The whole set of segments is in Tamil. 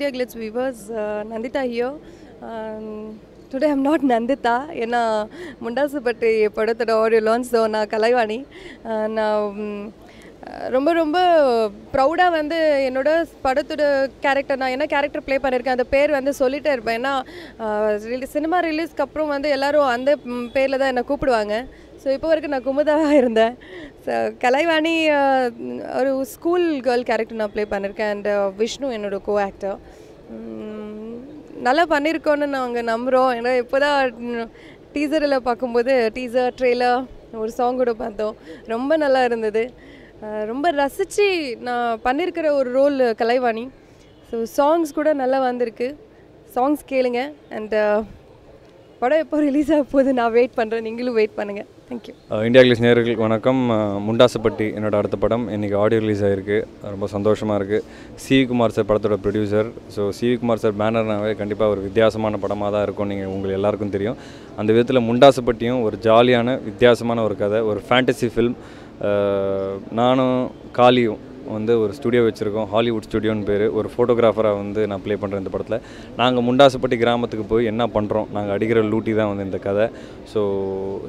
India Glitz viewers, Nandita here. Today I'm not Nandita. ஏன்னா முண்டாசு பற்றி படத்தோட ஒரு லான்ச் தான் நான் கலைவாணி. நான் ரொம்ப ரொம்ப ப்ரௌடாக வந்து என்னோட படத்தோட கேரக்டர் நான் என்ன கேரக்டர் ப்ளே பண்ணியிருக்கேன் அந்த பேர் வந்து சொல்லிகிட்டே இருப்பேன். ஏன்னா சினிமா ரிலீஸ்க்கு அப்புறம் வந்து எல்லோரும் அந்த பேரில் தான் என்னை கூப்பிடுவாங்க. ஸோ இப்போ வரைக்கும் நான் குமுதாவாக இருந்தேன். ஸோ கலைவாணி ஒரு ஸ்கூல் கேர்ள் கேரக்டர் நான் ப்ளே பண்ணியிருக்கேன். அண்ட் விஷ்ணு என்னோட கோ ஆக்டர். நல்லா பண்ணியிருக்கோன்னு நாங்கள் நம்புகிறோம். ஏன்னா இப்போ தான் டீசரில் பார்க்கும்போது டீசர் ட்ரெய்லர் ஒரு சாங் கூட பார்த்தோம். ரொம்ப நல்லா இருந்தது. ரொம்ப ரசித்து நான் பண்ணியிருக்கிற ஒரு ரோல் கலைவாணி. ஸோ சாங்ஸ் கூட நல்லா வந்திருக்கு. சாங்ஸ் கேளுங்க. அண்ட் படம் எப்போ ரிலீஸ் ஆக போகுது நான் வெயிட் பண்ணுறேன். நீங்களும் வெயிட் பண்ணுங்கள். தேங்க்யூ. இந்தியா கிளிஸ் நேயர்களுக்கு வணக்கம். முண்டாசுப்பட்டி என்னோட அடுத்த படம் இன்றைக்கி ஆடியோ ரிலீஸ் ஆகிருக்கு. ரொம்ப சந்தோஷமாக இருக்குது. சிவி குமார் சார் படத்தோட producer. So CV Kumar sir பேனர்னாவே கண்டிப்பாக ஒரு வித்தியாசமான படமாக தான் இருக்கும். நீங்கள் உங்களுக்கு எல்லாருக்கும் தெரியும். அந்த விதத்தில் முண்டாசுப்பட்டியும் ஒரு ஜாலியான வித்தியாசமான ஒரு கதை, ஒரு ஃபேண்டசி ஃபில்ம். நானும் காளியும் வந்து ஒரு ஸ்டுடியோ வச்சுருக்கோம். ஹாலிவுட் ஸ்டுடியோன்னு பேர். ஒரு ஃபோட்டோகிராஃபராக வந்து நான் ப்ளே பண்ணுறேன் இந்த படத்தில். நாங்கள் முண்டாசுப்பட்டி கிராமத்துக்கு போய் என்ன பண்ணுறோம், நாங்கள் அடிக்கிற லூட்டி தான் வந்து இந்த கதை. ஸோ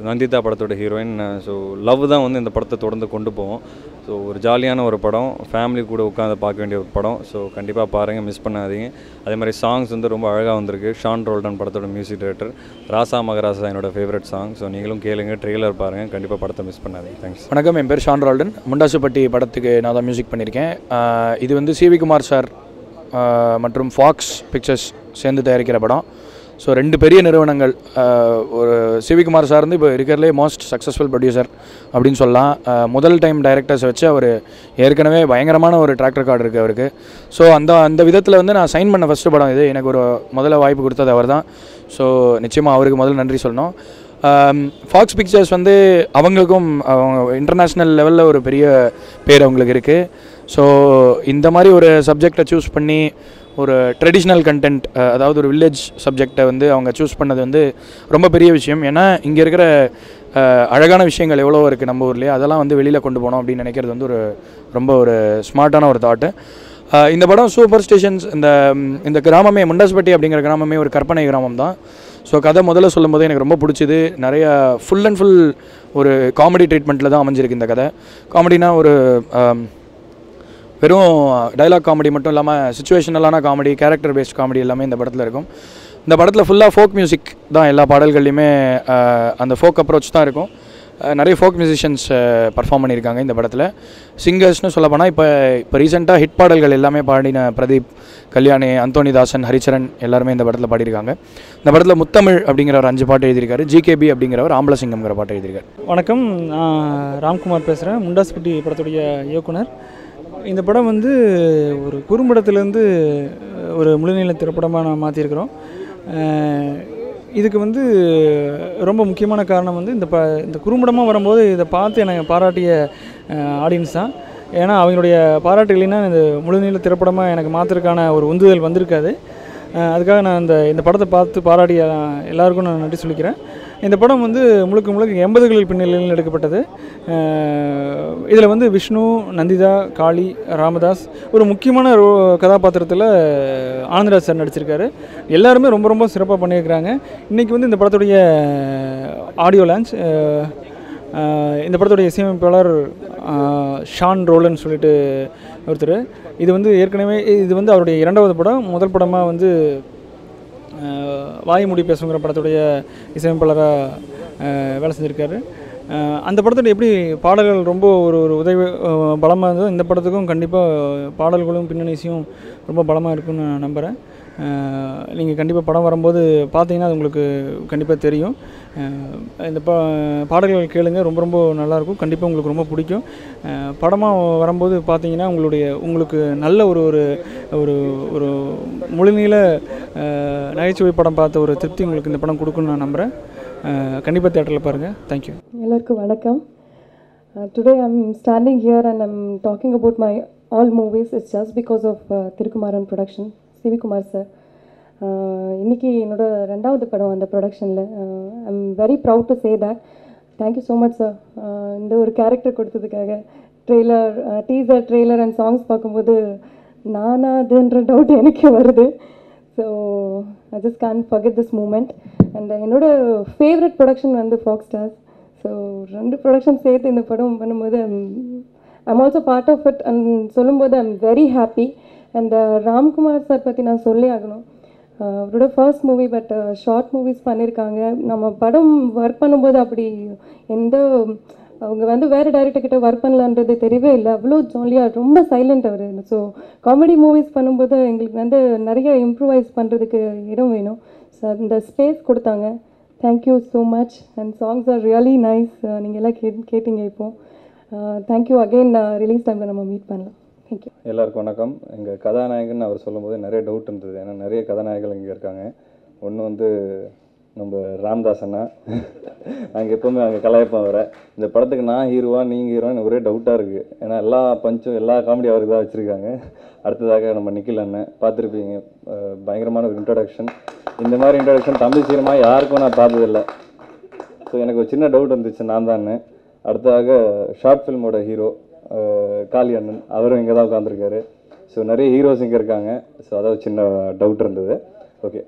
நந்திதா படத்தோட ஹீரோயின். ஸோ லவ் தான் வந்து இந்த படத்தை தொடர்ந்து கொண்டு போவோம். ஸோ ஒரு ஜாலியான ஒரு படம், ஃபேமிலி கூட உட்காந்து பார்க்க வேண்டிய ஒரு படம். ஸோ கண்டிப்பாக பாருங்கள், மிஸ் பண்ணாதீங்க. அதே மாதிரி சாங்ஸ் வந்து ரொம்ப அழகாக வந்திருக்கு. ஷான் ரோல்டன் படத்தோட மியூசிக் டைரக்டர். ராசா மகராசா என்னோட ஃபேவரட் சாங். ஸோ நீங்களும் கேளுங்க, ட்ரெய்லர் பாருங்கள், கண்டிப்பாக படத்தை மிஸ் பண்ணாதீங்க. தேங்க்ஸ். வணக்கம், என் பேர் ஷான் ரோல்டன். முண்டாசுப்பட்டி படத்துக்கு நான் தான் மியூசிக் பண்ணியிருக்கேன். இது வந்து சிவி குமார் சார் மற்றும் ஃபாக்ஸ் பிக்சர்ஸ் சேர்ந்து தயாரிக்கிற படம். ஸோ ரெண்டு பெரிய நிறுவனங்கள். ஒரு சிவி குமார் சார் வந்து இப்போ இருக்கிறதுலே மோஸ்ட் சக்ஸஸ்ஃபுல் ப்ரொடியூசர் அப்படின்னு சொல்லலாம். முதல் டைம் டைரக்டர்ஸ் வச்சு அவர் ஏற்கனவே பயங்கரமான ஒரு ட்ராக் ரெக்கார்டு இருக்குது அவருக்கு. ஸோ அந்த விதத்தில் வந்து நான் சைன் பண்ண ஃபஸ்ட்டு படம் இது. எனக்கு ஒரு முதல்ல வாய்ப்பு கொடுத்தது அவர் தான். ஸோ நிச்சயமாக அவருக்கு முதல்ல நன்றி சொல்லணும். ஃபாக்ஸ் பிக்சர்ஸ் வந்து அவங்களுக்கும் இன்டர்நேஷ்னல் லெவலில் ஒரு பெரிய பேர் அவங்களுக்கு இருக்குது. ஸோ இந்த மாதிரி ஒரு சப்ஜெக்டை சூஸ் பண்ணி ஒரு ட்ரெடிஷ்னல் கண்டென்ட், அதாவது ஒரு வில்லேஜ் சப்ஜெக்டை வந்து அவங்க சூஸ் பண்ணது வந்து ரொம்ப பெரிய விஷயம். ஏன்னா இங்கே இருக்கிற அழகான விஷயங்கள் எவ்வளோ இருக்குது நம்ம ஊர்லேயே, அதெல்லாம் வந்து வெளியில் கொண்டு போகணும் அப்படின்னு நினைக்கிறது வந்து ரொம்ப ஒரு ஸ்மார்ட்டான ஒரு தாட்டு. இந்த படம் சூப்பர் ஸ்டேஷன்ஸ். இந்த கிராமமே முண்டாசுப்பட்டி அப்படிங்கிற கிராமமே ஒரு கற்பனை கிராமம் தான். ஸோ கதை முதல்ல சொல்லும் போது எனக்கு ரொம்ப பிடிச்சிது. நிறையா ஃபுல் அண்ட் ஃபுல் ஒரு காமெடி ட்ரீட்மெண்ட்டில் தான் அமைஞ்சிருக்கு இந்த கதை. காமெடினா ஒரு வெறும் டைலாக் காமெடி மட்டும் இல்லாமல் சிச்சுவேஷனலான காமெடி, கேரக்டர் பேஸ்ட் காமெடி எல்லாமே இந்த படத்தில் இருக்கும். இந்த படத்தில் ஃபுல்லாக ஃபோக் மியூசிக் தான். எல்லா பாடல்கள்லையுமே அந்த ஃபோக் அப்ரோச் தான் இருக்கும். நிறைய ஃபோக் மியூசிஷியன்ஸ் பர்ஃபார்ம் பண்ணியிருக்காங்க இந்த படத்தில். சிங்கர்ஸ்னு சொல்ல போனால் இப்போ ரீசெண்டாக ஹிட் பாடல்கள் எல்லாமே பாடின பிரதீப், கல்யாணி, அந்தோனிதாசன், ஹரிச்சரன் எல்லாருமே இந்த படத்தில் பாடியிருக்காங்க. இந்த படத்தில் முத்தமிழ் அப்படிங்கிற ஒரு 5 பாட்டு எழுதியிருக்காரு. ஜிகேபி அப்படிங்கிறவர் ஆம்பளசிங்கம்ங்கிற பாட்டு எழுதியிருக்காரு. வணக்கம், நான் ராம்குமார் பேசுகிறேன், முண்டாசுப்பட்டி படத்துடைய இயக்குனர். இந்த படம் வந்து ஒரு குறும்படத்துலேருந்து ஒரு முழுநீள திரைப்படமாக நான் மாற்றிருக்கிறோம். இதுக்கு வந்து ரொம்ப முக்கியமான காரணம் வந்து இந்த குறும்படமாக வரும்போது இதை பார்த்து எனக்கு பாராட்டிய ஆடியன்ஸ் தான். ஏன்னா அவங்களுடைய பாராட்டு இல்லைன்னா இந்த முழுநீள திரைப்படமாக எனக்கு மாற்றுறதுக்கான ஒரு உந்துதல் வந்திருக்காது. அதுக்காக நான் இந்த படத்தை பார்த்து பாராட்டிய எல்லாருக்கும் நான் நன்றி சொல்லிக்கிறேன். இந்த படம் வந்து முழுக்க 80களில் பின்னணியில் எடுக்கப்பட்டது. இதில் வந்து விஷ்ணு, நந்திதா, காளி, ராமதாஸ் ஒரு முக்கியமான கதாபாத்திரத்தில் ஆனந்தராஜ் சார் நடிச்சிருக்காரு. எல்லாருமே ரொம்ப ரொம்ப சிறப்பாக பண்ணியிருக்கிறாங்க. இன்றைக்கி வந்து இந்த படத்துடைய ஆடியோ லான்ச். இந்த படத்துடைய இசையமைப்பாளர் ஷான் ரோலன் சொல்லிட்டு ஒருத்தர். இது வந்து ஏற்கனவே இது வந்து அவருடைய 2வது படம். முதல் படமாக வந்து வாய்மூடி பேசுங்கிற படத்துடைய இசையமைப்பாளராக வேலை செஞ்சுருக்காரு. அந்த படத்துடைய எப்படி பாடல்கள் ரொம்ப ஒரு உதவி பலமாக இருந்தது. இந்த படத்துக்கும் கண்டிப்பாக பாடல்களும் பின்னணியும் ரொம்ப பலமாக இருக்குன்னு நான் நம்புகிறேன். நீங்கள் கண்டிப்பாக படம் வரும்போது பார்த்தீங்கன்னா அது உங்களுக்கு கண்டிப்பாக தெரியும். இந்த பாடல்கள் கேளுங்க, ரொம்ப ரொம்ப நல்லாயிருக்கும். கண்டிப்பாக உங்களுக்கு ரொம்ப பிடிக்கும். படமாக வரும்போது பார்த்தீங்கன்னா உங்களுக்கு நல்ல ஒரு ஒரு ஒரு முழுநீள நகைச்சுவை படம் பார்த்த ஒரு திருப்தி உங்களுக்கு இந்த படம் கொடுக்குன்னு நான் நம்புகிறேன். கண்டிப்பாக தியேட்டரில் பாருங்கள். தேங்க்யூ. எல்லாருக்கும் வணக்கம். Today I'm standing here and I'm talking about my all movies. It's just because of Thirukumaran production, C V Kumar sir. இன்றைக்கி என்னோட 2வது படம் அந்த ப்ரொடக்ஷனில். I'm very proud to say that. Thank you so much sir இந்த ஒரு கேரக்டர் கொடுத்ததுக்காக. டீசர் ட்ரெய்லர் அண்ட் சாங்ஸ் பார்க்கும்போது நானா அதுன்ற டவுட் எனக்கே வருது. So I just can't forget this moment. And என்னோட ஃபேவரட் ப்ரொடக்ஷன் வந்து ஃபாக்ஸ் ஸ்டார்ஸ். ஸோ 2 ப்ரொடக்ஷன் சேர்த்து இந்த படம் பண்ணும்போது I'm also part of it. And சொல்லும்போது I'm very happy. And Ramkumar sir பற்றி நான் சொல்லி ஆகணும். அவரோட first movie but short movies பண்ணியிருக்காங்க. நம்ம படம் ஒர்க் பண்ணும்போது அப்படி எந்த அவங்க வந்து வேறு டைரக்டர்கிட்ட ஒர்க் பண்ணலான்றது தெரியவே இல்லை. அவ்வளோ ஜாலியாக ரொம்ப சைலண்ட் அவர். ஸோ காமெடி மூவிஸ் பண்ணும்போது எங்களுக்கு வந்து நிறைய இம்ப்ரூவைஸ் பண்ணுறதுக்கு இடம் வேணும். ஸோ அந்த ஸ்பேஸ் கொடுத்தாங்க. Thank you so much. And songs are really nice. நீங்கள் எல்லாம் கேட்டீங்க இப்போது. Thank you again. ரிலீஸ் டைமில் நம்ம மீட் பண்ணலாம். தேங்க்யூ. எல்லாருக்கும் வணக்கம். எங்கள் கதாநாயகன் அவர் சொல்லும்போது நிறைய டவுட் இருந்தது. ஏன்னா நிறைய கதாநாயகர்கள் இங்கே இருக்காங்க. ஒன்று வந்து நம்ம ராம்தாஸ் அண்ணா, அங்கே எப்போவுமே அங்கே கலாய்ப்போம் வர. இந்த படத்துக்கு நான் ஹீரோவா நீங்கள் ஹீரோன்னு ஒரே டவுட்டாக இருக்குது. ஏன்னா எல்லா பஞ்சும் எல்லா காமெடி அவருக்கு தான் வச்சுருக்காங்க. அடுத்ததாக நம்ம நிக்கில் அண்ணன் பார்த்துருப்பீங்க. பயங்கரமான ஒரு இன்ட்ரடக்ஷன். இந்த மாதிரி இன்ட்ரடக்ஷன் தமிழ் சினிமா யாருக்கும் நான் பார்த்ததில்லை. ஸோ எனக்கு ஒரு சின்ன டவுட் இருந்துச்சு, நான் தான். அடுத்ததாக ஷார்ட் ஃபில்மோட ஹீரோ காளி அண்ணன், அவரும் இங்கே தான் உட்காந்துருக்காரு. ஸோ நிறைய ஹீரோஸ் இங்கே இருக்காங்க. ஸோ அதாவது சின்ன டவுட் இருந்தது. ஓகே,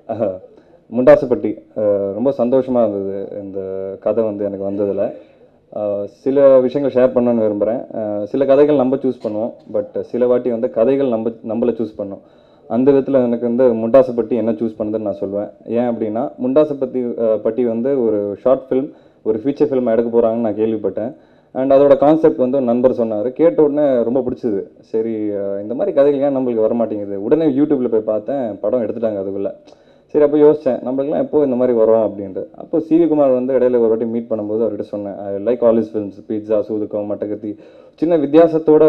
முண்டாசுப்பட்டி ரொம்ப சந்தோஷமாக இருந்தது இந்த கதை வந்து எனக்கு வந்ததில். சில விஷயங்கள் ஷேர் பண்ணணும்னு விரும்புகிறேன். சில கதைகள் நம்ம சூஸ் பண்ணுவோம், பட் சில வாட்டி வந்து கதைகள் நம்மளை சூஸ் பண்ணோம். அந்த விதத்தில் எனக்கு வந்து முண்டாசுப்பட்டி என்ன சூஸ் பண்ணுதுன்னு நான் சொல்லுவேன். ஏன் அப்படின்னா முண்டாசுப்பட்டி வந்து ஒரு ஷார்ட் ஃபிலிம், ஒரு ஃபீச்சர் ஃபிலிம் எடுக்க போகிறாங்கன்னு நான் கேள்விப்பட்டேன். அண்ட் அதோட கான்செப்ட் வந்து ஒரு நண்பர் சொன்னார். கேட்ட உடனே ரொம்ப பிடிச்சிது. சரி, இந்த மாதிரி கதைகள் ஏன் நம்மளுக்கு வரமாட்டேங்குது. உடனே யூடியூப்பில் போய் பார்த்தேன், படம் எடுத்துட்டாங்க அதுக்குள்ளே. சரி, அப்போ யோசித்தேன் நம்மளுக்குலாம் எப்போ இந்த மாதிரி வரும் அப்படின்ட்டு. அப்போ சிவி குமார் வந்து இடையில ஒரு வாட்டி மீட் பண்ணும்போது அவர்கிட்ட சொன்னேன், I like all his films, pizza, Soodhu Kavvum, Attakathi, சின்ன வித்தியாசத்தோட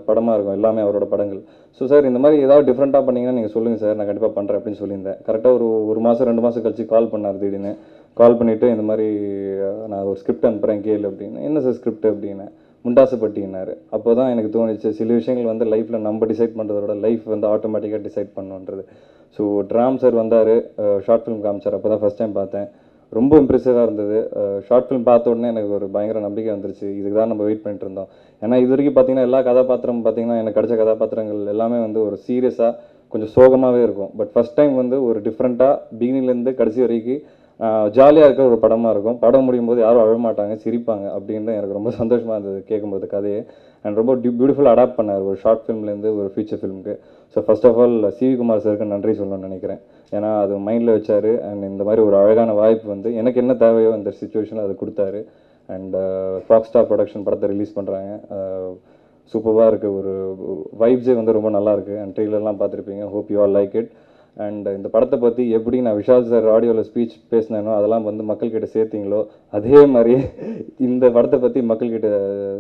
படமாக இருக்கும் எல்லாமே அவரோட படங்கள். ஸோ சார், இந்த மாதிரி ஏதாவது டிஃப்ரெண்ட்டாக பண்ணிங்கன்னா நீங்கள் சொல்லுங்கள் சார், நான் கண்டிப்பாக பண்ணுறேன் அப்படின்னு சொல்லியிருந்தேன். கரெக்டாக ஒரு மாதம் 2 மாதம் கழிச்சு கால் பண்ணார். திடீர்னு கால் பண்ணிவிட்டு இந்த மாதிரி நான் ஒரு ஸ்கிரிப்ட் அனுப்புகிறேன் கேளு அப்படின்னு. என்ன சார் ஸ்கிரிப்ட் அப்படின்னு. முண்டாசுப்பட்டினார். அப்போ தான் எனக்கு தோணுச்சு, சில விஷயங்கள் வந்து லைஃப்பில் நம்ம டிசைட் பண்ணுறதோட லைஃப் வந்து ஆட்டோமேட்டிக்காக டிசைட் பண்ணுன்றது. ஸோ ட்ராம் சார் வந்தார், ஷார்ட் ஃபிலிம் காமிச்சார். அப்போ தான் ஃபஸ்ட் டைம் பார்த்தேன். ரொம்ப இம்ப்ரெசிவாக இருந்தது. ஷார்ட் ஃபிலிம் பார்த்த உடனே எனக்கு ஒரு பயங்கர நம்பிக்கை வந்துருச்சு. இதுக்கு தான் நம்ம வெயிட் பண்ணிட்டு இருந்தோம். ஏன்னா இது வரைக்கும் பார்த்தீங்கன்னா எல்லா கதாபாத்திரம் பார்த்தீங்கன்னா எனக்கு கிடைச்ச கதாபாத்திரங்கள் எல்லாமே வந்து ஒரு சீரியஸாக கொஞ்சம் சோகமாகவே இருக்கும். பட் ஃபஸ்ட் டைம் வந்து ஒரு டிஃப்ரெண்ட்டாக பிகினிலேருந்து கடைசி வரைக்கும் ஜாலியாக இருக்கிற ஒரு படமாக இருக்கும். படம் முடியும் போது யாரும் அழமாட்டாங்க, சிரிப்பாங்க. அப்படின்னு எனக்கு ரொம்ப சந்தோஷமாக இருந்தது கேட்கும்போது கதையை. அண்ட் ரொம்ப பியூட்டிஃபுல் அடாப்ட் பண்ணார் ஒரு ஷார்ட் ஃபிலிம்லேருந்து ஒரு ஃபீச்சர் ஃபிலிமுக்கு. So first of all CV Kumar சாருக்கு நன்றி சொல்லணும்னு நினைக்கிறேன். ஏன்னா அது மைண்டில் வச்சார். அண்ட் இந்த மாதிரி ஒரு அழகான வாய்ப்பு வந்து எனக்கு என்ன தேவையோ அந்த சுச்சுவேஷனில் அது கொடுத்தாரு. அண்ட் ஃபாக்ஸ் ஸ்டார் ப்ரொடக்ஷன் படத்தை ரிலீஸ் பண்ணுறாங்க. சூப்பராக இருக்குது. ஒரு வைப்ஸே வந்து ரொம்ப நல்லாயிருக்கு. அண்ட் ட்ரெய்லர்லாம் பார்த்துருப்பீங்க. Hope you all like it. And இந்த படத்தை பற்றி எப்படி நான் விஷால் சார் ஆடியோவில் ஸ்பீச் பேசினேனோ அதெல்லாம் வந்து மக்கள்கிட்ட சேர்த்திங்களோ அதே மாதிரி இந்த படத்தை பற்றி மக்கள்கிட்ட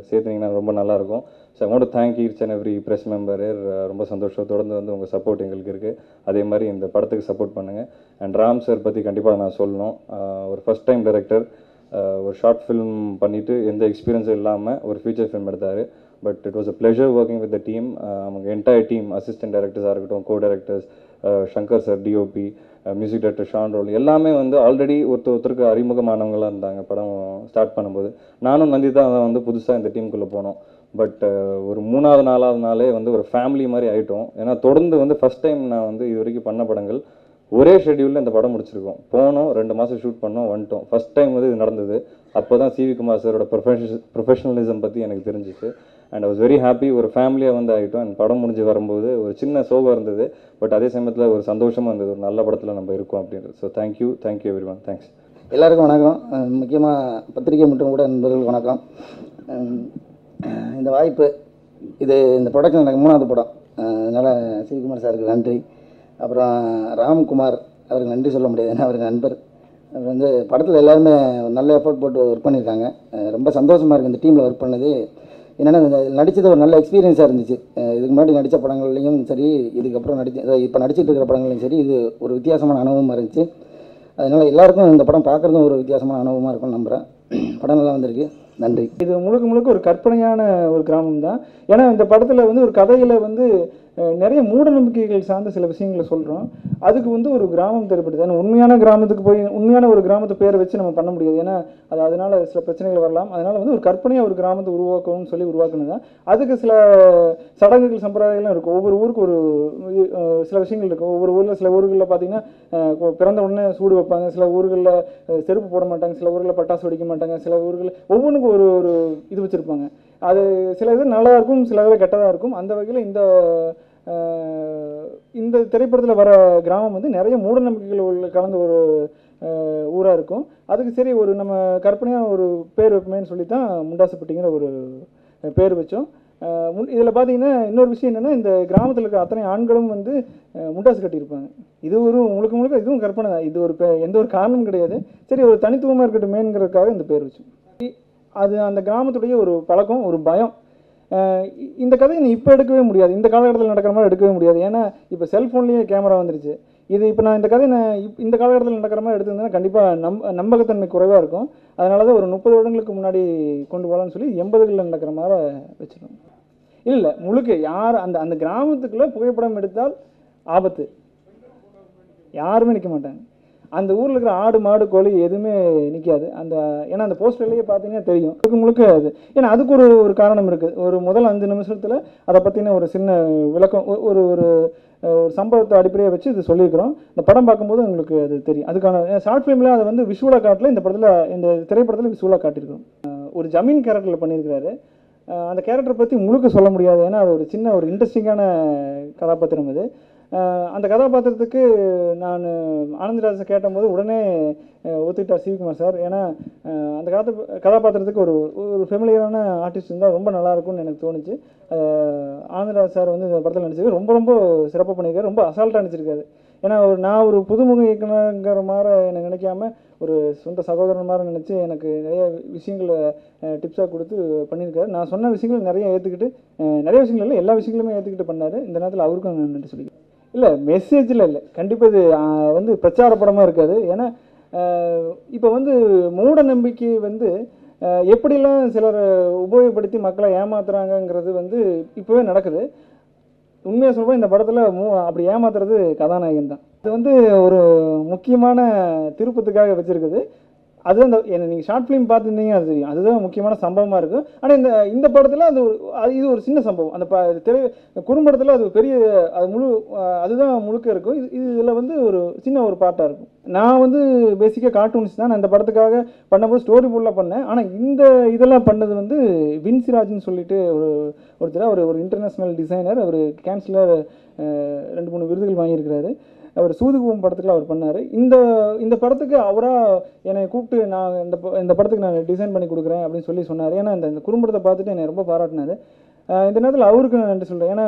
சேர்த்துனீங்கன்னா ரொம்ப நல்லாயிருக்கும். So I want to thank each and every press member. ரொம்ப சந்தோஷம். தொடர்ந்து வந்து உங்கள் சப்போர்ட் எங்களுக்கு இருக்குது. அதே மாதிரி இந்த படத்துக்கு சப்போர்ட் பண்ணுங்கள். அண்ட் ராம் சார் பற்றி கண்டிப்பாக நான் சொல்லணும். ஒரு ஃபஸ்ட் டைம் டைரக்டர், ஒரு ஷார்ட் ஃபிலிம் பண்ணிவிட்டு எந்த எக்ஸ்பீரியன்ஸும் இல்லாமல் ஒரு ஃபீச்சர் ஃபிலிம் எடுத்தார். But it was a pleasure working with the team. அவங்க என்டையர் டீம், அசிஸ்டன்ட் டைரக்டர்ஸாக இருக்கட்டும், co directors, Shankar sir, DOP, music director Sean Roldan வந்து ஆல்ரெடி ஒருத்தருக்கு அறிமுகமானவங்களாக இருந்தாங்க படம் ஸ்டார்ட் பண்ணும்போது. நானும் நந்திதா வந்து புதுசாக இந்த டீமுக்குள்ளே போனோம். பட் ஒரு 3வது 4வது நாளே வந்து ஒரு ஃபேமிலி மாதிரி ஆகிட்டோம். ஏன்னா தொடர்ந்து வந்து ஃபஸ்ட் டைம் நான் வந்து இது வரைக்கும் பண்ண படங்கள் ஒரே ஷெட்யூலில் இந்த படம் முடிச்சிருக்கோம். போனோம், 2 மாதம் ஷூட் பண்ணோம், வந்துட்டோம். ஃபஸ்ட் டைம் வந்து இது நடந்தது. அப்போ தான் சிவி குமார் சாரோட ப்ரொஃபஷனலிசம் பற்றி எனக்கு தெரிஞ்சிச்சு. And I was very happy. ஒரு ஃபேமிலியாக வந்து ஆகிட்டோம். அண்ட் படம் முடிஞ்சு வரும்போது ஒரு சின்ன சோகம் இருந்தது. பட் அதே சமயத்தில் ஒரு சந்தோஷமாக இருந்தது, ஒரு நல்ல படத்தில் நம்ம இருக்கோம் அப்படின்றது. So thank you every one. Thanks. எல்லாருக்கும் வணக்கம். முக்கியமாக பத்திரிகை மற்றும் கூட நண்பர்கள் வணக்கம். இந்த வாய்ப்பு, இந்த ப்ரொடக்ஷன் எனக்கு 3வது படம். அதனால் சிவகுமார் சாருக்கு நன்றி. அப்புறம் ராம்குமார் அவருக்கு நன்றி சொல்ல முடியாது, ஏன்னா அவருக்கு நண்பர். அவர் வந்து படத்தில் எல்லாருமே நல்ல எஃபோர்ட் போட்டு ஒர்க் பண்ணியிருக்காங்க. ரொம்ப சந்தோஷமாக இருக்குது இந்த டீமில் ஒர்க் பண்ணது. என்னென்னா நடித்தது ஒரு நல்ல எக்ஸ்பீரியன்ஸாக இருந்துச்சு. இதுக்கு முன்னாடி நடித்த படங்கள்லையும் சரி, இதுக்கப்புறம் இப்போ நடிச்சிட்டு இருக்கிற படங்கள்லையும் சரி, இது ஒரு வித்தியாசமான அனுபவமாக இருந்துச்சு. அதனால் எல்லாருக்கும் இந்த படம் பார்க்குறதும் ஒரு வித்தியாசமான அனுபவமாக இருக்கும்னு நம்புகிறேன். படம் நல்லா வந்திருக்கு. நன்றி. இது முழுக்க ஒரு கற்பனையான ஒரு கிராமம் தான். ஏன்னா இந்த படத்தில் வந்து ஒரு கதையில் வந்து நிறைய மூட நம்பிக்கைகள் சார்ந்த சில விஷயங்களை சொல்கிறோம். அதுக்கு வந்து ஒரு கிராமம் தேவைப்படுது. ஏன்னா உண்மையான கிராமத்துக்கு போய் உண்மையான ஒரு கிராமத்து பேரை வச்சு நம்ம பண்ண முடியாது. ஏன்னா அதனால் சில பிரச்சனைகள் வரலாம். அதனால் வந்து ஒரு கற்பனையாக ஒரு கிராமத்தை உருவாக்கணும்னு சொல்லி உருவாக்குனது தான். அதுக்கு சில சடங்குகள் சம்பிரதாயங்களும் இருக்கும். ஒவ்வொரு ஊருக்கு ஒரு சில விஷயங்கள் இருக்கும். ஒவ்வொரு ஊரில் சில ஊர்களில் பார்த்தீங்கன்னா பிறந்த உடனே சூடு வைப்பாங்க, சில ஊர்களில் செருப்பு போட மாட்டாங்க, சில ஊர்களில் பட்டாசு வெடிக்க மாட்டாங்க, சில ஊர்களில் ஒவ்வொன்றுக்கும் ஒரு ஒரு இது வச்சுருப்பாங்க. அது சில இது நல்லா இருக்கும், சில இதில் கெட்டதாக இருக்கும். அந்த வகையில் இந்த திரைப்படத்தில் வர கிராமம் வந்து நிறைய மூட நம்பிக்கைகள் கலந்த ஒரு ஊராக இருக்கும். அதுக்கு சரி ஒரு நம்ம கற்பனையாக ஒரு பேர் வைப்போமேன்னு சொல்லி தான் முண்டாசுப்பட்டிங்கிற ஒரு பேர் வச்சோம். இதில் பார்த்தீங்கன்னா இன்னொரு விஷயம் என்னென்னா, இந்த கிராமத்தில் இருக்கிற அத்தனை ஆண்களும் வந்து முண்டாசு கட்டியிருப்பாங்க. இது ஒரு முழுக்க இதுவும் கற்பனை தான். இது ஒரு எந்த ஒரு காரணமும் கிடையாது. சரி ஒரு தனித்துவமாக இருக்கட்டுமேங்கிறதுக்காக இந்த பேர் வச்சோம். அது அந்த கிராமத்துடைய ஒரு பழக்கம், ஒரு பயம். இந்த கதையை நீ இப்போ எடுக்கவே முடியாது, இந்த காலகட்டத்தில் நடக்கிற மாதிரி எடுக்கவே முடியாது. ஏன்னா இப்போ செல்ஃபோன்லேயே கேமரா வந்துருச்சு. இது இப்போ நான் இந்த கதையை இந்த காலகட்டத்தில் நடக்கிற மாதிரி எடுத்திருந்தேன்னா கண்டிப்பாக நம்பகத்தன்மை குறைவாக இருக்கும். அதனால தான் ஒரு 30 வருடங்களுக்கு முன்னாடி கொண்டு போகலான்னு சொல்லி 80களில் நடக்கிற மாதிரி வச்சுருக்கோம். இல்லை முழுக்க யார் அந்த கிராமத்துக்குள்ளே புகைப்படம் எடுத்தால் ஆபத்து, யாருமே நிற்க மாட்டாங்க. அந்த ஊரில் இருக்கிற ஆடு மாடு கோழி எதுவுமே நிற்காது. ஏன்னா அந்த போஸ்டர்லேயே பார்த்தீங்கன்னா தெரியும் முழுக்க அது. ஏன்னா அதுக்கு ஒரு காரணம் இருக்குது. ஒரு முதல் 5 நிமிஷத்தில் அதை பற்றின ஒரு சின்ன விளக்கம், ஒரு ஒரு சம்பவத்தை அடிப்படையாக வச்சு இது சொல்லியிருக்கிறோம். இந்த படம் பார்க்கும்போது உங்களுக்கு அது தெரியும். அதுக்கான ஷார்ட் ஃபிலிமில் அதை வந்து விஷுவலாக காட்டல, இந்த திரைப்படத்தில் விஷுவலாக காட்டியிருக்கோம். ஒரு ஜமீன் கேரக்டரில் பண்ணியிருக்கிறாரு. அந்த கேரக்டரை பற்றி முழுக்க சொல்ல முடியாது. ஏன்னா அது ஒரு சின்ன ஒரு இன்ட்ரெஸ்டிங்கான கதாபாத்திரம் அது. அந்த கதாபாத்திரத்துக்கு நான் ஆனந்தராஜை கேட்டபோது உடனே ஒத்துக்கிட்டார் சிவிகுமார் சார். ஏன்னா அந்த கதாபாத்திரத்துக்கு ஒரு ஃபெமிலியரான ஆர்டிஸ்ட் இருந்தால் ரொம்ப நல்லாயிருக்கும்னு எனக்கு தோணுச்சு. ஆனந்தராஜ் சார் வந்து இந்த படத்தில் நடிச்சிருக்காரு, ரொம்ப சிறப்பாக பண்ணியிருக்காரு, ரொம்ப அசால்ட்டாக நடிச்சிருக்காரு. ஏன்னா நான் ஒரு புதுமுக இயக்குனங்கிற மாதிரி எனக்கு நினைக்காம ஒரு சொந்த சகோதரன் மாதிரி நினச்சி எனக்கு நிறைய விஷயங்களை டிப்ஸாக கொடுத்து பண்ணியிருக்காரு. நான் சொன்ன விஷயங்கள் நிறைய ஏற்றுக்கிட்டு, நிறைய விஷயங்கள் இல்லை எல்லா விஷயங்களுமே ஏற்றுக்கிட்டு பண்ணார். இந்த நேரத்தில் அவருக்கும் நான் நன்றி சொல்லிக்கிறேன். இல்லை மெசேஜில் இல்லை, கண்டிப்பாக இது வந்து பிரச்சார படமாக இருக்காது. ஏன்னா இப்போ வந்து மூட நம்பிக்கை வந்து எப்படிலாம் சிலர் உபயோகப்படுத்தி மக்களை ஏமாத்துறாங்கங்கிறது வந்து இப்போவே நடக்குது. உண்மையாக சொல்கிறேன், இந்த படத்தில் அப்படி ஏமாத்துறது கதாநாயகன் தான். இது வந்து ஒரு முக்கியமான திருப்பத்துக்காக வச்சுருக்குது. அதுதான் நீங்கள் ஷார்ட் ஃபிலிம் பார்த்துருந்தீங்க அது தெரியும். அதுதான் முக்கியமான சம்பவமாக இருக்கும். ஆனால் இந்த படத்தில் இது ஒரு சின்ன சம்பவம். அந்த குறும்படத்தில் அது பெரிய அதுதான் முழுக்க இருக்கும். இதில் வந்து ஒரு சின்ன ஒரு பார்ட்டாக இருக்கும். நான் வந்து பேசிக்காக கார்ட்டூன்ஸ் தான். நான் இந்த படத்துக்காக பண்ணும்போது ஸ்டோரி போர்டெலாம் பண்ணேன். ஆனால் இதெல்லாம் பண்ணது வந்து வின்சிராஜ்னு சொல்லிட்டு ஒருத்தர், ஒரு இன்டர்நேஷ்னல் டிசைனர். அவர் கேன்சலர் 2-3 விருதுகள் வாங்கியிருக்கிறாரு. அவர் சூதுகுவம் படத்துக்கு அவர் பண்ணார். இந்த படத்துக்கு அவராக என்னை கூப்பிட்டு நான் இந்த படத்துக்கு நான் டிசைன் பண்ணி கொடுக்குறேன் அப்படின்னு சொல்லி சொன்னார். ஏன்னா இந்த குறும்படத்தை பார்த்துட்டு என்னை ரொம்ப பாராட்டினார். இந்த நேரத்தில் அவருக்கு நான் நன்றி சொல்கிறேன். ஏன்னா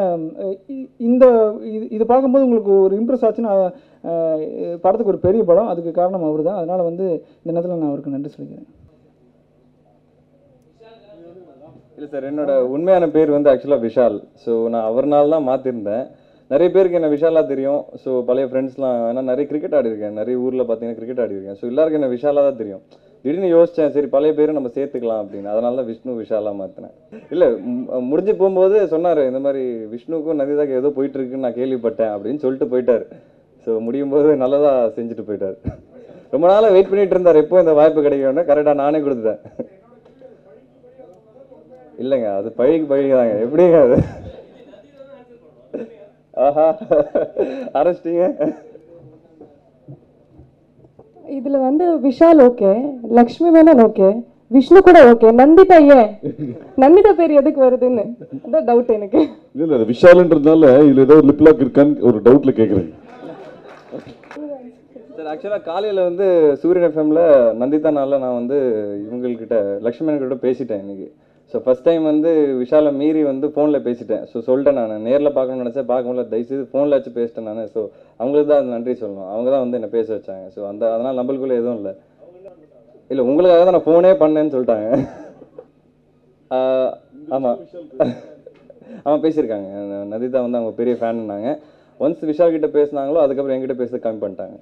இது பார்க்கும்போது உங்களுக்கு ஒரு இம்ப்ரெஸ் ஆச்சுன்னா படத்துக்கு ஒரு பெரிய படம், அதுக்கு காரணம் அவர் தான். அதனால் வந்து இந்த நேரத்தில் நான் அவருக்கு நன்றி சொல்லிக்கிறேன். இல்லை சார், என்னோட உண்மையான பேர் வந்து ஆக்சுவலாக விஷால். ஸோ நான் அவர்னால தான் மாற்றிருந்தேன். நிறைய பேருக்கு என்ன விஷாலாக தெரியும். ஸோ பழைய ஃப்ரெண்ட்ஸ்லாம் ஏன்னா நிறைய கிரிக்கெட் ஆடிருக்கேன், நிறைய ஊரில் பார்த்தீங்கன்னா கிரிக்கெட் ஆடிருக்கேன். ஸோ எல்லாருக்கும் என்ன விஷாலாக தான் தெரியும். திடீர்னு யோசித்தேன், சரி பழைய பேரும் நம்ம சேர்த்துக்கலாம் அப்படின்னு. அதனால தான் விஷ்ணு விஷாலாக மாற்றினேன். இல்லை முடிஞ்சு போகும்போது சொன்னார், இந்த மாதிரி விஷ்ணுக்கும் நந்திதாக்கு ஏதோ போயிட்டுருக்குன்னு நான் கேள்விப்பட்டேன் அப்படின்னு சொல்லிட்டு போயிட்டார். ஸோ முடியும் போது நல்லதாக செஞ்சுட்டு போயிட்டார். ரொம்ப நாளாக வெயிட் பண்ணிகிட்டு இருந்தார், எப்போ இந்த வாய்ப்பு கிடைக்கும்னு. கரெக்டாக நானே கொடுத்துட்டேன். இல்லைங்க, அது பழிதாங்க. எப்படிங்க அது? ஆஹா, அரஸ்டிங்க. இதில் வந்து விஷால் ஓகே, லக்ஷ்மி மேனன் ஓகே, விஷ்ணு கூட ஓகே, நந்திதா ஏன்? நந்திதா பேர் எதுக்கு வருதுன்னு அதான் டவுட் எனக்கு. இல்லை அது விஷால்ன்றதுனால இதில் ஏதோ ஒரு லிப்லாக் இருக்கான்னு ஒரு டவுட்டில் கேட்குறேன் சார். ஆக்சுவலாக காலையில் வந்து சூரியன் எஃப்எம்ல நந்திதானால நான் வந்து இவங்கக்கிட்ட லக்ஷ்மி மேனன் கிட்ட பேசிட்டேன் இன்னைக்கு. ஸோ ஃபஸ்ட் டைம் வந்து விஷாலை மீறி வந்து ஃபோனில் பேசிட்டேன். ஸோ சொல்லிட்டேன், நான் நேரில் பார்க்கணும்னு நினச்சேன், பார்க்க முடியல, தயவுசெய்து ஃபோனில் வச்சு பேசிட்டேன் நான். ஸோ அவங்களுக்கு தான் நன்றி சொல்லணும். அவங்க தான் வந்து என்னை பேச வச்சாங்க. ஸோ அதனால் நம்மளுக்குள்ளே எதுவும் இல்லை உங்களுக்காக தான் நான் ஃபோனே பண்ணேன்னு சொல்லிட்டாங்க. ஆமாம் பேசியிருக்காங்க. நதிதா வந்து அவங்க பெரிய ஃபேன்னாங்க. ஒன்ஸ் விஷால் கிட்ட பேசினாங்களோ அதுக்கப்புறம் என்கிட்ட பேச கம்மி பண்ணிட்டாங்க.